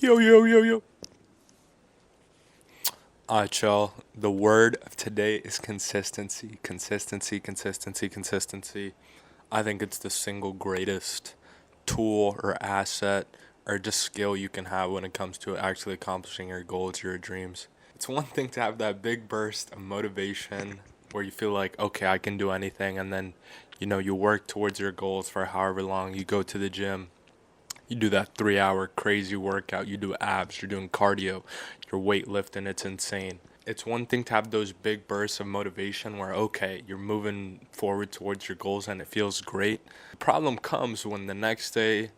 Yo, yo, yo, yo. Alright, y'all. The word of today is consistency. Consistency, consistency, consistency. I think it's the single greatest tool or asset or just skill you can have when it comes to actually accomplishing your goals, your dreams. It's one thing to have that big burst of motivation where you feel like, okay, I can do anything, and then, you work towards your goals for however long. You go to the gym, you do that 3 hour crazy workout, you do abs, you're doing cardio, you're weightlifting, it's insane. It's one thing to have those big bursts of motivation where, okay, you're moving forward towards your goals and it feels great. The problem comes when the next day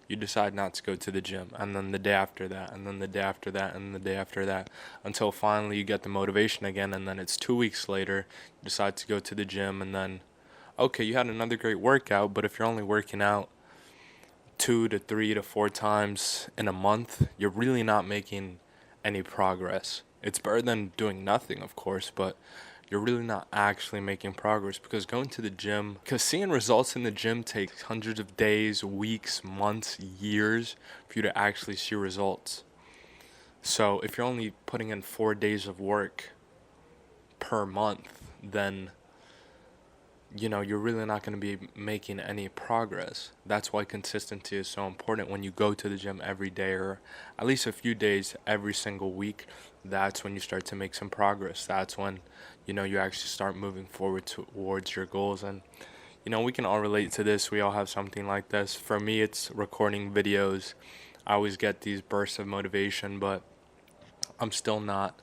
you decide not to go to the gym, and then the day after that, and then the day after that, and the day after that, until finally you get the motivation again, and then it's 2 weeks later, you decide to go to the gym, and then, okay, you had another great workout, but if you're only working out 2 to 3 to 4 times in a month, you're really not making any progress. It's better than doing nothing, of course, but you're really not actually making progress because going to the gym, because seeing results in the gym takes hundreds of days, weeks, months, years for you to actually see results. So if you're only putting in 4 days of work per month, then you're really not going to be making any progress. That's why consistency is so important. When you go to the gym every day or at least a few days every single week, that's when you start to make some progress. That's when, you actually start moving forward towards your goals. And, we can all relate to this. We all have something like this. For me, it's recording videos. I always get these bursts of motivation, but I'm still not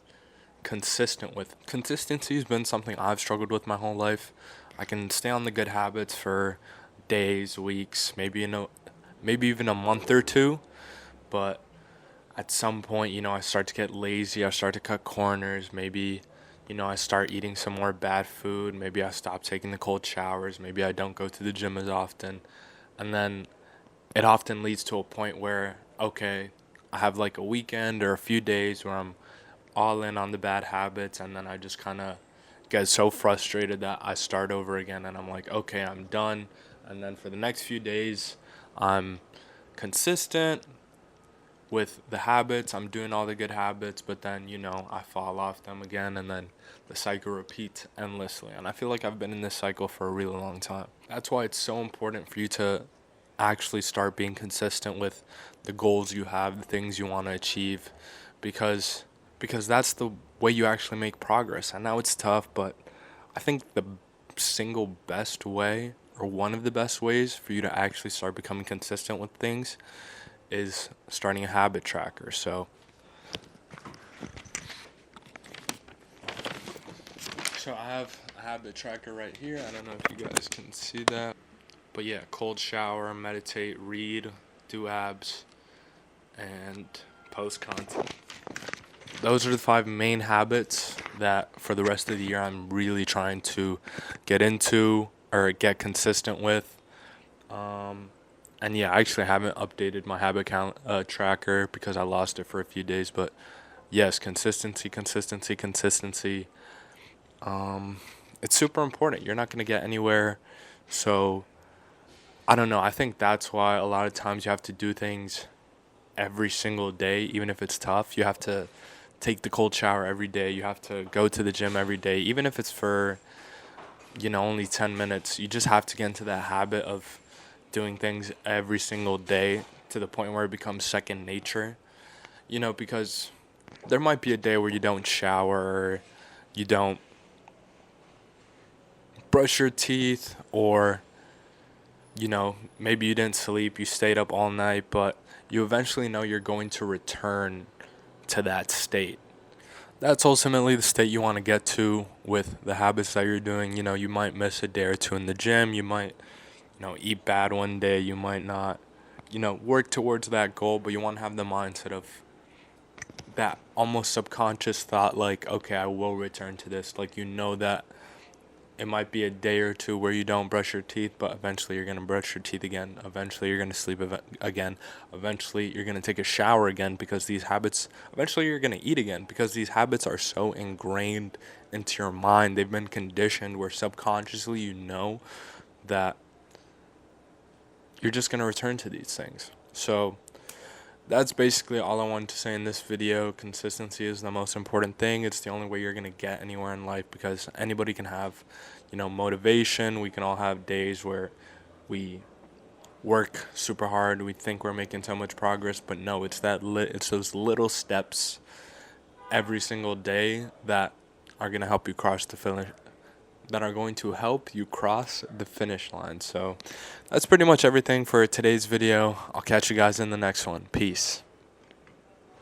consistent with. Consistency has been something I've struggled with my whole life. I can stay on the good habits for days, weeks, maybe even a month or two, but at some point, I start to get lazy. I start to cut corners. Maybe, I start eating some more bad food. Maybe I stop taking the cold showers. Maybe I don't go to the gym as often. And then it often leads to a point where, okay, I have like a weekend or a few days where I'm all in on the bad habits, and then I just kind of get so frustrated that I start over again, and I'm like, okay, I'm done. And then for the next few days, I'm consistent with the habits. I'm doing all the good habits, but then, I fall off them again, and then the cycle repeats endlessly. And I feel like I've been in this cycle for a really long time. That's why it's so important for you to actually start being consistent with the goals you have, the things you want to achieve, because that's the way you actually make progress. I know it's tough, but I think the single best way, or one of the best ways for you to actually start becoming consistent with things, is starting a habit tracker. So I have a habit tracker right here. I don't know if you guys can see that. But yeah, cold shower, meditate, read, do abs, and post content. Those are the 5 main habits that for the rest of the year I'm really trying to get into or get consistent with. And yeah, I actually haven't updated my habit count tracker because I lost it for a few days. But yes, consistency, consistency, consistency. It's super important. You're not going to get anywhere. So I don't know. I think that's why a lot of times you have to do things every single day, even if it's tough. You have to take the cold shower every day. You have to go to the gym every day, even if it's for, only 10 minutes. You just have to get into that habit of doing things every single day to the point where it becomes second nature, because there might be a day where you don't shower, or you don't brush your teeth, or maybe you didn't sleep, you stayed up all night, but you eventually know you're going to return to that state. That's ultimately the state you want to get to with the habits that you're doing. You might miss a day or two in the gym, you might, eat bad one day, you might not, work towards that goal, but you want to have the mindset of that almost subconscious thought, like, okay, I will return to this. Like, that it might be a day or two where you don't brush your teeth, but eventually you're going to brush your teeth again. Eventually you're going to sleep again. Eventually you're going to take a shower again, because these habits, eventually you're going to eat again, because these habits are so ingrained into your mind. They've been conditioned where subconsciously that you're just going to return to these things. So that's basically all I wanted to say in this video. Consistency is the most important thing. It's the only way you're going to get anywhere in life, because anybody can have, motivation. We can all have days where we work super hard. We think we're making so much progress, but no, it's those little steps every single day that are going to help you cross the finish that are going to help you cross the finish line. So that's pretty much everything for today's video. I'll catch you guys in the next one. Peace.